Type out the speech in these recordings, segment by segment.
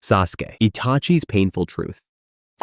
Sasuke, Itachi's painful truth.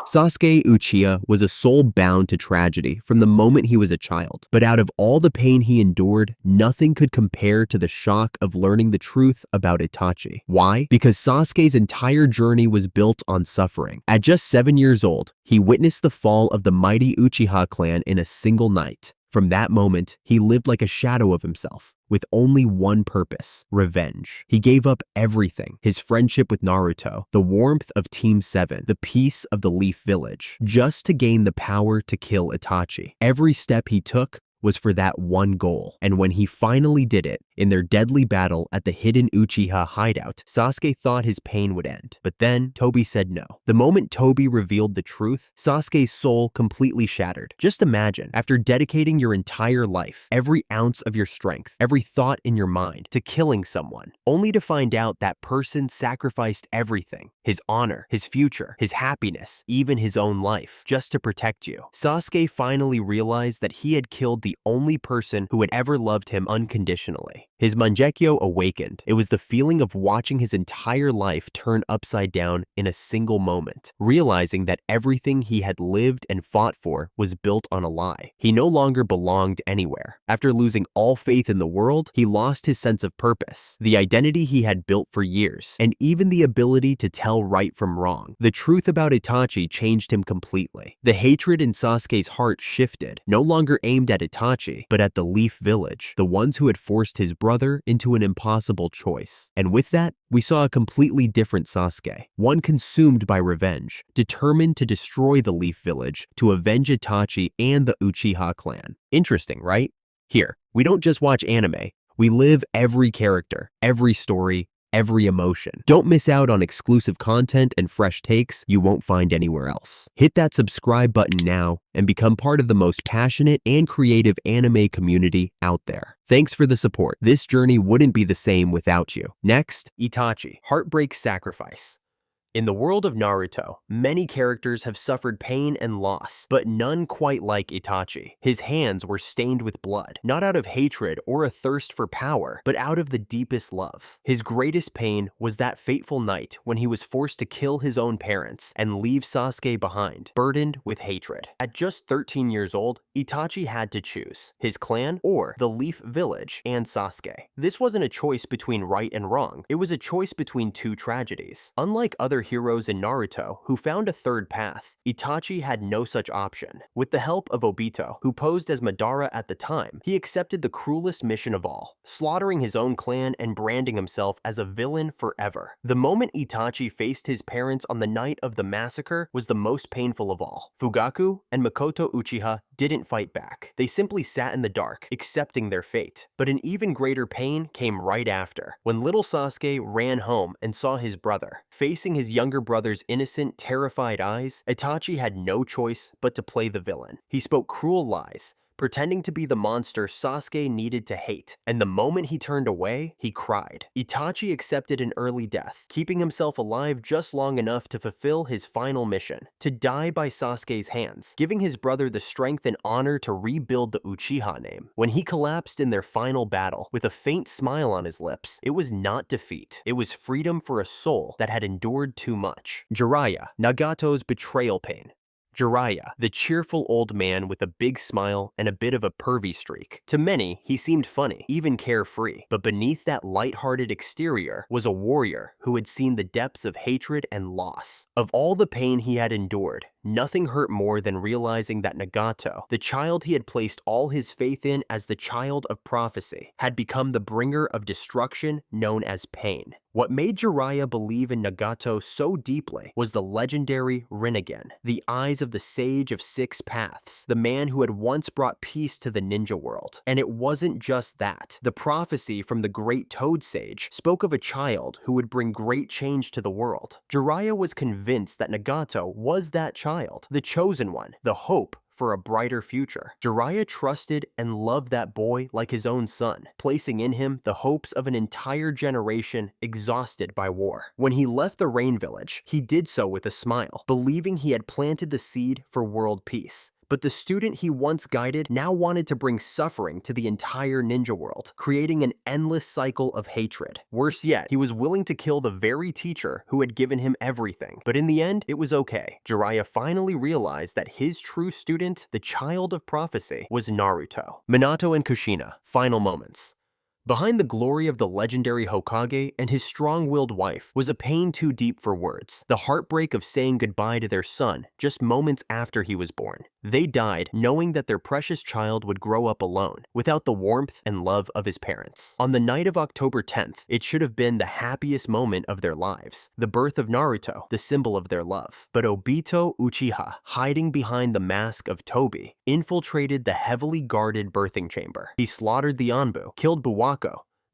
Sasuke Uchiha was a soul bound to tragedy from the moment he was a child. But out of all the pain he endured, nothing could compare to the shock of learning the truth about Itachi. Why? Because Sasuke's entire journey was built on suffering. At just 7 years old, he witnessed the fall of the mighty Uchiha clan in a single night. From that moment, he lived like a shadow of himself, with only one purpose: revenge. He gave up everything: his friendship with Naruto, the warmth of Team 7, the peace of the Leaf Village, just to gain the power to kill Itachi. Every step he took was for that one goal. And when he finally did it, in their deadly battle at the hidden Uchiha hideout, Sasuke thought his pain would end. But then, Tobi said no. The moment Tobi revealed the truth, Sasuke's soul completely shattered. Just imagine, after dedicating your entire life, every ounce of your strength, every thought in your mind, to killing someone, only to find out that person sacrificed everything: his honor, his future, his happiness, even his own life, just to protect you. Sasuke finally realized that he had killed the only person who had ever loved him unconditionally. His Mangekyo awakened. It was the feeling of watching his entire life turn upside down in a single moment, realizing that everything he had lived and fought for was built on a lie. He no longer belonged anywhere. After losing all faith in the world, he lost his sense of purpose, the identity he had built for years, and even the ability to tell right from wrong. The truth about Itachi changed him completely. The hatred in Sasuke's heart shifted, no longer aimed at Itachi, but at the Leaf Village, the ones who had forced his brother into an impossible choice. And with that, we saw a completely different Sasuke, one consumed by revenge, determined to destroy the Leaf Village to avenge Itachi and the Uchiha clan. Interesting, right? Here, we don't just watch anime, we live every character, every story, every emotion. Don't miss out on exclusive content and fresh takes you won't find anywhere else. Hit that subscribe button now and become part of the most passionate and creative anime community out there. Thanks for the support. This journey wouldn't be the same without you. Next, Itachi, Heartbreak Sacrifice. In the world of Naruto, many characters have suffered pain and loss, but none quite like Itachi. His hands were stained with blood, not out of hatred or a thirst for power, but out of the deepest love. His greatest pain was that fateful night when he was forced to kill his own parents and leave Sasuke behind, burdened with hatred. At just 13 years old, Itachi had to choose: his clan or the Leaf Village and Sasuke. This wasn't a choice between right and wrong, it was a choice between two tragedies. Unlike other heroes in Naruto who found a third path, Itachi had no such option. With the help of Obito, who posed as Madara at the time, he accepted the cruelest mission of all, slaughtering his own clan and branding himself as a villain forever. The moment Itachi faced his parents on the night of the massacre was the most painful of all. Fugaku and Makoto Uchiha didn't fight back. They simply sat in the dark, accepting their fate. But an even greater pain came right after, when little Sasuke ran home and saw his brother. Facing his younger brother's innocent, terrified eyes, Itachi had no choice but to play the villain. He spoke cruel lies, pretending to be the monster Sasuke needed to hate, and the moment he turned away, he cried. Itachi accepted an early death, keeping himself alive just long enough to fulfill his final mission: to die by Sasuke's hands, giving his brother the strength and honor to rebuild the Uchiha name. When he collapsed in their final battle, with a faint smile on his lips, it was not defeat, it was freedom for a soul that had endured too much. Jiraiya, Nagato's betrayal pain. Jiraiya, the cheerful old man with a big smile and a bit of a pervy streak. To many, he seemed funny, even carefree, but beneath that light-hearted exterior was a warrior who had seen the depths of hatred and loss. Of all the pain he had endured, nothing hurt more than realizing that Nagato, the child he had placed all his faith in as the child of prophecy, had become the bringer of destruction known as pain. What made Jiraiya believe in Nagato so deeply was the legendary Rinnegan, the eyes of the Sage of Six Paths, the man who had once brought peace to the ninja world. And it wasn't just that. The prophecy from the great Toad Sage spoke of a child who would bring great change to the world. Jiraiya was convinced that Nagato was that child, the chosen one, the hope for a brighter future. Jiraiya trusted and loved that boy like his own son, placing in him the hopes of an entire generation exhausted by war. When he left the Rain Village, he did so with a smile, believing he had planted the seed for world peace. But the student he once guided now wanted to bring suffering to the entire ninja world, creating an endless cycle of hatred. Worse yet, he was willing to kill the very teacher who had given him everything. But in the end, it was okay. Jiraiya finally realized that his true student, the child of prophecy, was Naruto. Minato and Kushina, final moments. Behind the glory of the legendary Hokage and his strong-willed wife was a pain too deep for words. The heartbreak of saying goodbye to their son just moments after he was born. They died knowing that their precious child would grow up alone, without the warmth and love of his parents. On the night of October 10th, it should have been the happiest moment of their lives, the birth of Naruto, the symbol of their love. But Obito Uchiha, hiding behind the mask of Tobi, infiltrated the heavily guarded birthing chamber. He slaughtered the Anbu, killed Buwaka,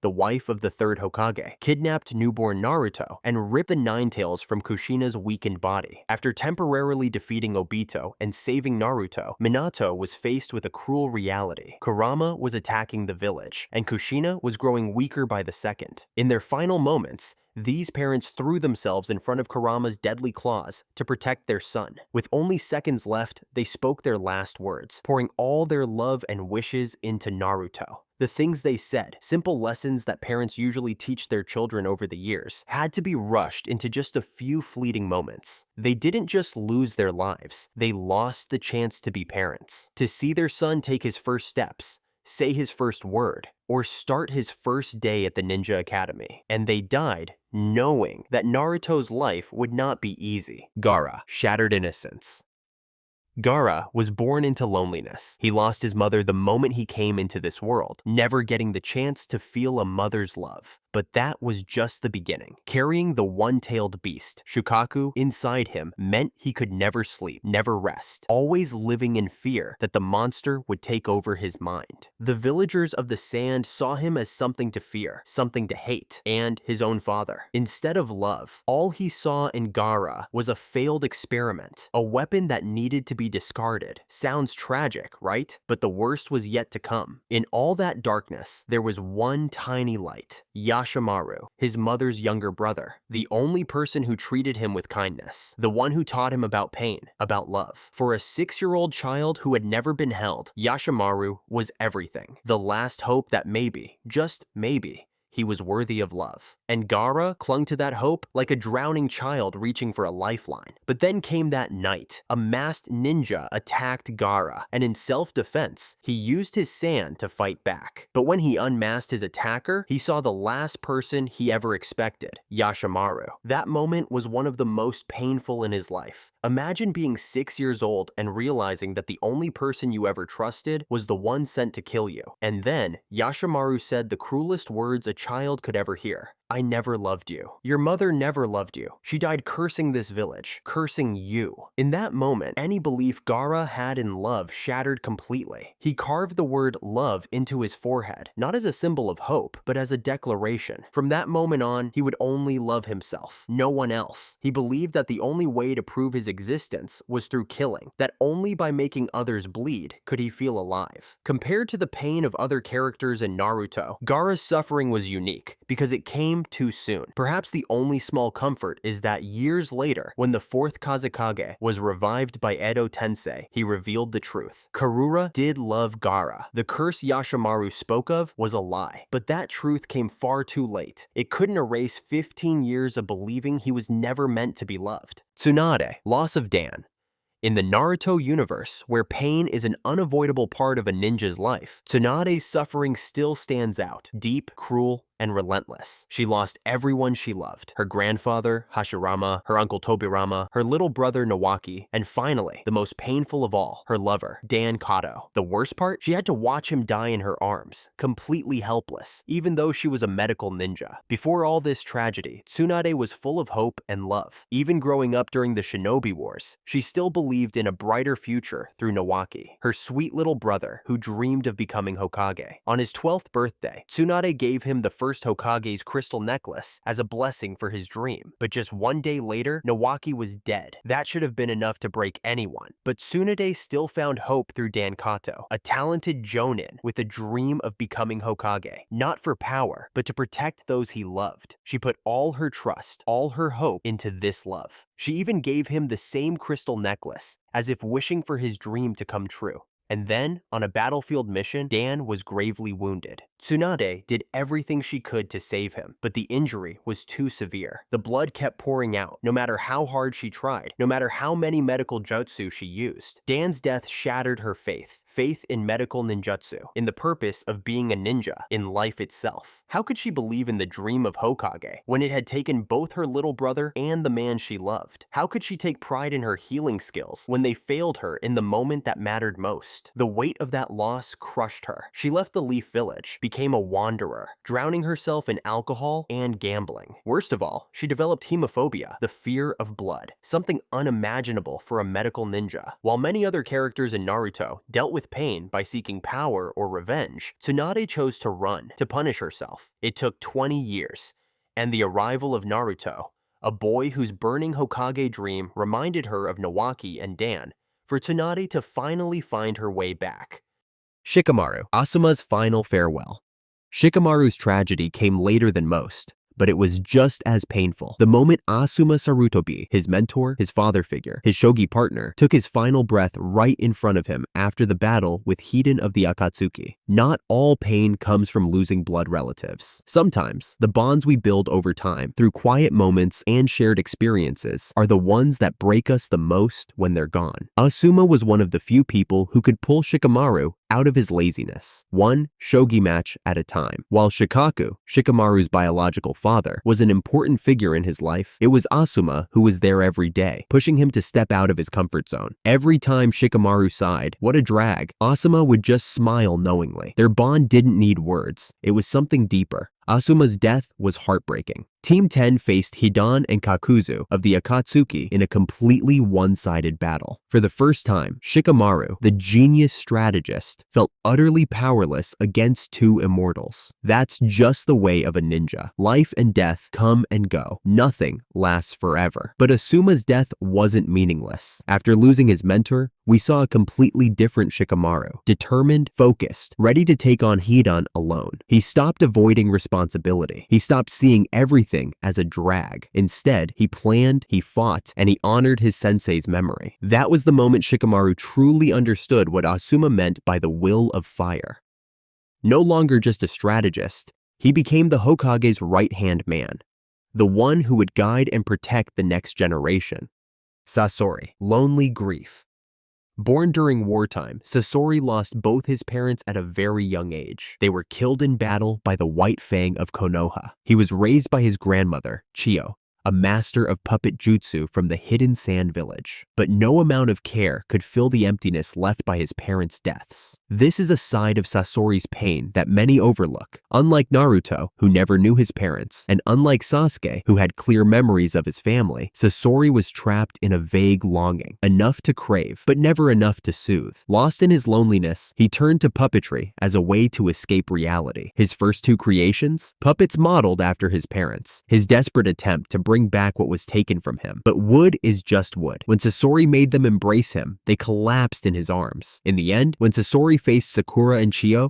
the wife of the third Hokage, kidnapped newborn Naruto, and ripped the Nine Tails from Kushina's weakened body. After temporarily defeating Obito and saving Naruto, Minato was faced with a cruel reality. Kurama was attacking the village, and Kushina was growing weaker by the second. In their final moments, these parents threw themselves in front of Kurama's deadly claws to protect their son. With only seconds left, they spoke their last words, pouring all their love and wishes into Naruto. The things they said, simple lessons that parents usually teach their children over the years, had to be rushed into just a few fleeting moments. They didn't just lose their lives, they lost the chance to be parents, to see their son take his first steps, say his first word, or start his first day at the Ninja Academy. And they died knowing that Naruto's life would not be easy. Gaara, shattered innocence. Gaara was born into loneliness. He lost his mother the moment he came into this world, never getting the chance to feel a mother's love. But that was just the beginning. Carrying the one-tailed beast, Shukaku, inside him meant he could never sleep, never rest, always living in fear that the monster would take over his mind. The villagers of the sand saw him as something to fear, something to hate, and his own father. Instead of love, all he saw in Gaara was a failed experiment, a weapon that needed to be discarded. Sounds tragic, right? But the worst was yet to come. In all that darkness, there was one tiny light. Yashimaru, his mother's younger brother, the only person who treated him with kindness, the one who taught him about pain, about love. For a 6-year-old child who had never been held, Yashimaru was everything. The last hope that maybe, just maybe, he was worthy of love. And Gaara clung to that hope like a drowning child reaching for a lifeline. But then came that night. A masked ninja attacked Gaara, and in self-defense, he used his sand to fight back. But when he unmasked his attacker, he saw the last person he ever expected, Yashimaru. That moment was one of the most painful in his life. Imagine being 6 years old and realizing that the only person you ever trusted was the one sent to kill you. And then, Yashimaru said the cruelest words a child could ever hear. I never loved you. Your mother never loved you. She died cursing this village, cursing you. In that moment, any belief Gaara had in love shattered completely. He carved the word love into his forehead, not as a symbol of hope, but as a declaration. From that moment on, he would only love himself, no one else. He believed that the only way to prove his existence was through killing, that only by making others bleed could he feel alive. Compared to the pain of other characters in Naruto, Gaara's suffering was unique because it came too soon. Perhaps the only small comfort is that years later, when the fourth Kazekage was revived by Edo Tensei, he revealed the truth. Karura did love Gaara. The curse Yashimaru spoke of was a lie, but that truth came far too late. It couldn't erase 15 years of believing he was never meant to be loved. Tsunade, loss of Dan. In the Naruto universe, where pain is an unavoidable part of a ninja's life, Tsunade's suffering still stands out, deep, cruel, and relentless. She lost everyone she loved. Her grandfather, Hashirama, her uncle Tobirama, her little brother Nawaki, and finally, the most painful of all, her lover, Dan Kato. The worst part? She had to watch him die in her arms, completely helpless, even though she was a medical ninja. Before all this tragedy, Tsunade was full of hope and love. Even growing up during the Shinobi Wars, she still believed in a brighter future through Nawaki, her sweet little brother who dreamed of becoming Hokage. On his 12th birthday, Tsunade gave him the first first Hokage's crystal necklace as a blessing for his dream. But just one day later, Nawaki was dead. That should have been enough to break anyone. But Tsunade still found hope through Dan Kato, a talented jonin with a dream of becoming Hokage. Not for power, but to protect those he loved. She put all her trust, all her hope into this love. She even gave him the same crystal necklace, as if wishing for his dream to come true. And then, on a battlefield mission, Dan was gravely wounded. Tsunade did everything she could to save him, but the injury was too severe. The blood kept pouring out, no matter how hard she tried, no matter how many medical jutsu she used. Dan's death shattered her faith in medical ninjutsu, in the purpose of being a ninja, in life itself. How could she believe in the dream of Hokage when it had taken both her little brother and the man she loved? How could she take pride in her healing skills when they failed her in the moment that mattered most? The weight of that loss crushed her. She left the Leaf Village, became a wanderer, drowning herself in alcohol and gambling. Worst of all, she developed hemophobia, the fear of blood, something unimaginable for a medical ninja. While many other characters in Naruto dealt with pain by seeking power or revenge, Tsunade chose to run, to punish herself. It took 20 years, and the arrival of Naruto, a boy whose burning Hokage dream reminded her of Nawaki and Dan, for Tsunade to finally find her way back. Shikamaru, Asuma's final farewell. Shikamaru's tragedy came later than most, but it was just as painful. The moment Asuma Sarutobi, his mentor, his father figure, his shogi partner, took his final breath right in front of him after the battle with Hiden of the Akatsuki. Not all pain comes from losing blood relatives. Sometimes, the bonds we build over time, through quiet moments and shared experiences, are the ones that break us the most when they're gone. Asuma was one of the few people who could pull Shikamaru out of his laziness, one shogi match at a time. While Shikaku, Shikamaru's biological father, was an important figure in his life, it was Asuma who was there every day, pushing him to step out of his comfort zone. Every time Shikamaru sighed, "What a drag," Asuma would just smile knowingly. Their bond didn't need words. It was something deeper. Asuma's death was heartbreaking. Team 10 faced Hidan and Kakuzu of the Akatsuki in a completely one-sided battle. For the first time, Shikamaru, the genius strategist, felt utterly powerless against two immortals. That's just the way of a ninja. Life and death come and go. Nothing lasts forever. But Asuma's death wasn't meaningless. After losing his mentor, we saw a completely different Shikamaru, determined, focused, ready to take on Hidan alone. He stopped avoiding responsibility. He stopped seeing everything as a drag. Instead, he planned, he fought, and he honored his sensei's memory. That was the moment Shikamaru truly understood what Asuma meant by the will of fire. No longer just a strategist, he became the Hokage's right-hand man, the one who would guide and protect the next generation. Sasori, lonely grief. Born during wartime, Sasori lost both his parents at a very young age. They were killed in battle by the White Fang of Konoha. He was raised by his grandmother, Chiyo, a master of puppet jutsu from the hidden sand village. But no amount of care could fill the emptiness left by his parents' deaths. This is a side of Sasori's pain that many overlook. Unlike Naruto, who never knew his parents, and unlike Sasuke, who had clear memories of his family, Sasori was trapped in a vague longing, enough to crave, but never enough to soothe. Lost in his loneliness, he turned to puppetry as a way to escape reality. His first two creations? Puppets modeled after his parents. His desperate attempt to bring back what was taken from him. But wood is just wood. When Sasori made them embrace him, they collapsed in his arms. In the end, when Sasori faced Sakura and Chiyo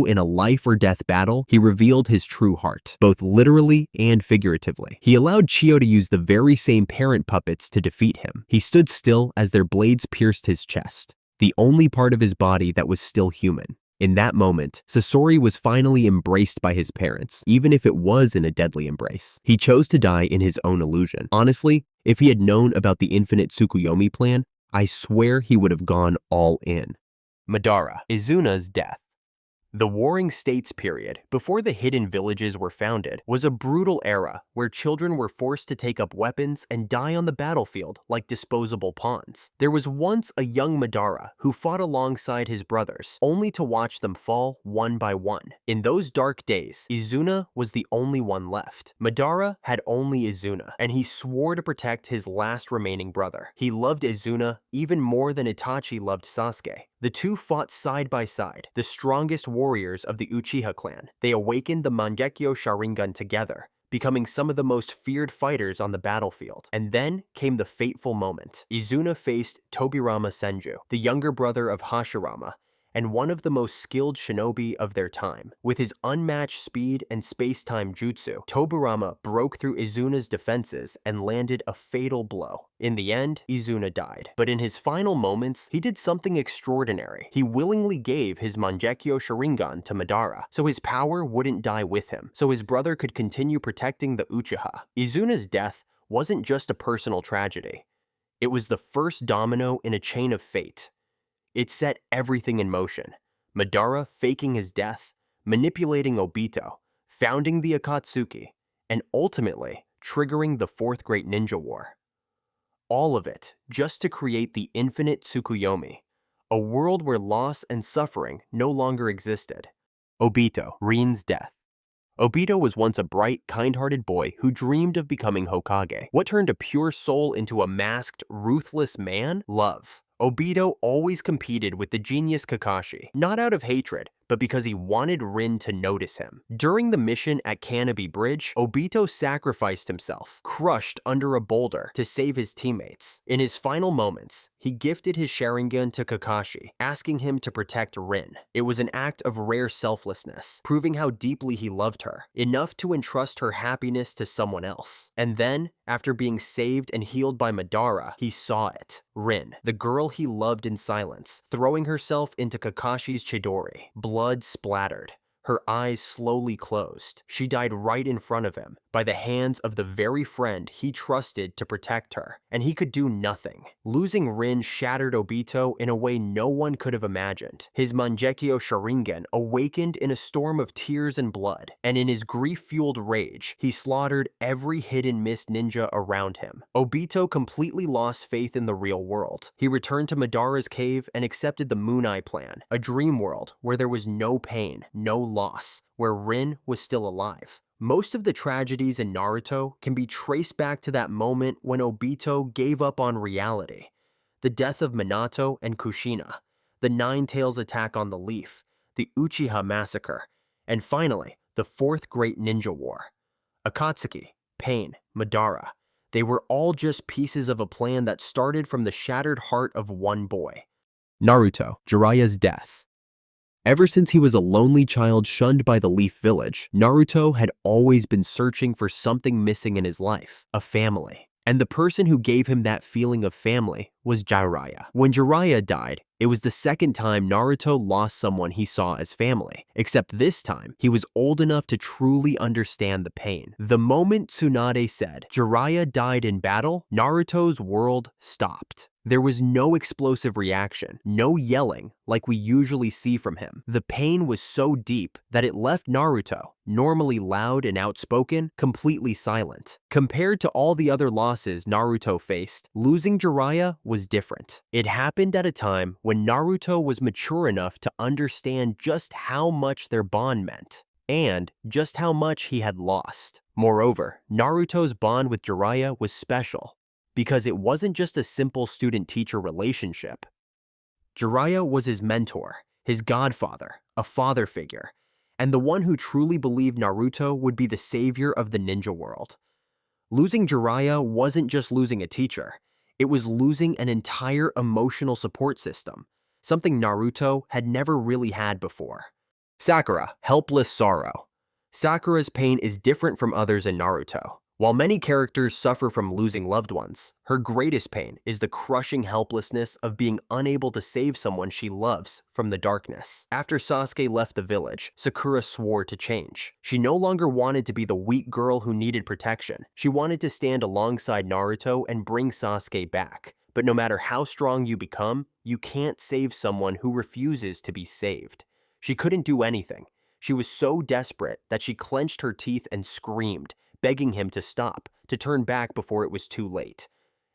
in a life or death battle, he revealed his true heart, both literally and figuratively. He allowed Chiyo to use the very same parent puppets to defeat him. He stood still as their blades pierced his chest, the only part of his body that was still human. In that moment, Sasori was finally embraced by his parents, even if it was in a deadly embrace. He chose to die in his own illusion. Honestly, if he had known about the infinite Tsukuyomi plan, I swear he would have gone all in. Madara, Izuna's death. The Warring States period, before the hidden villages were founded, was a brutal era where children were forced to take up weapons and die on the battlefield like disposable pawns. There was once a young Madara who fought alongside his brothers, only to watch them fall one by one. In those dark days, Izuna was the only one left. Madara had only Izuna, and he swore to protect his last remaining brother. He loved Izuna even more than Itachi loved Sasuke. The two fought side by side, the strongest warriors of the Uchiha clan. They awakened the Mangekyo Sharingan together, becoming some of the most feared fighters on the battlefield. And then came the fateful moment. Izuna faced Tobirama Senju, the younger brother of Hashirama, and one of the most skilled shinobi of their time. With his unmatched speed and space-time jutsu, Tobirama broke through Izuna's defenses and landed a fatal blow. In the end, Izuna died. But in his final moments, he did something extraordinary. He willingly gave his Mangekyo Sharingan to Madara, so his power wouldn't die with him, so his brother could continue protecting the Uchiha. Izuna's death wasn't just a personal tragedy. It was the first domino in a chain of fate. It set everything in motion. Madara faking his death, manipulating Obito, founding the Akatsuki, and ultimately triggering the Fourth Great Ninja War. All of it just to create the infinite Tsukuyomi, a world where loss and suffering no longer existed. Obito, Rin's death. Obito was once a bright, kind-hearted boy who dreamed of becoming Hokage. What turned a pure soul into a masked, ruthless man? Love. Obito always competed with the genius Kakashi, not out of hatred, but because he wanted Rin to notice him. During the mission at Canopy Bridge, Obito sacrificed himself, crushed under a boulder, to save his teammates. In his final moments, he gifted his Sharingan to Kakashi, asking him to protect Rin. It was an act of rare selflessness, proving how deeply he loved her, enough to entrust her happiness to someone else. And then, after being saved and healed by Madara, he saw it. Rin, the girl he loved in silence, throwing herself into Kakashi's Chidori. Blood splattered. Her eyes slowly closed. She died right in front of him, by the hands of the very friend he trusted to protect her, and he could do nothing. Losing Rin shattered Obito in a way no one could have imagined. His Mangekyo Sharingan awakened in a storm of tears and blood, and in his grief-fueled rage, he slaughtered every hidden mist ninja around him. Obito completely lost faith in the real world. He returned to Madara's cave and accepted the Moon Eye plan, a dream world where there was no pain, no loss, where Rin was still alive. Most of the tragedies in Naruto can be traced back to that moment when Obito gave up on reality. The death of Minato and Kushina, the Nine Tails attack on the Leaf, the Uchiha massacre, and finally, the Fourth Great Ninja War. Akatsuki, Pain, Madara, they were all just pieces of a plan that started from the shattered heart of one boy. Naruto, Jiraiya's death. Ever since he was a lonely child shunned by the Leaf Village, Naruto had always been searching for something missing in his life, a family. And the person who gave him that feeling of family was Jiraiya. When Jiraiya died, it was the second time Naruto lost someone he saw as family, except this time, he was old enough to truly understand the pain. The moment Tsunade said, "Jiraiya died in battle," Naruto's world stopped. There was no explosive reaction, no yelling like we usually see from him. The pain was so deep that it left Naruto, normally loud and outspoken, completely silent. Compared to all the other losses Naruto faced, losing Jiraiya was different. It happened at a time when Naruto was mature enough to understand just how much their bond meant, and just how much he had lost. Moreover, Naruto's bond with Jiraiya was special, because it wasn't just a simple student-teacher relationship. Jiraiya was his mentor, his godfather, a father figure, and the one who truly believed Naruto would be the savior of the ninja world. Losing Jiraiya wasn't just losing a teacher, it was losing an entire emotional support system, something Naruto had never really had before. Sakura, helpless sorrow. Sakura's pain is different from others in Naruto. While many characters suffer from losing loved ones, her greatest pain is the crushing helplessness of being unable to save someone she loves from the darkness. After Sasuke left the village, Sakura swore to change. She no longer wanted to be the weak girl who needed protection. She wanted to stand alongside Naruto and bring Sasuke back. But no matter how strong you become, you can't save someone who refuses to be saved. She couldn't do anything. She was so desperate that she clenched her teeth and screamed, begging him to stop, to turn back before it was too late.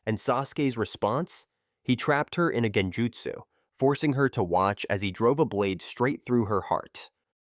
And Sasuke's response? He trapped her in a genjutsu, forcing her to watch as he drove a blade straight through her heart.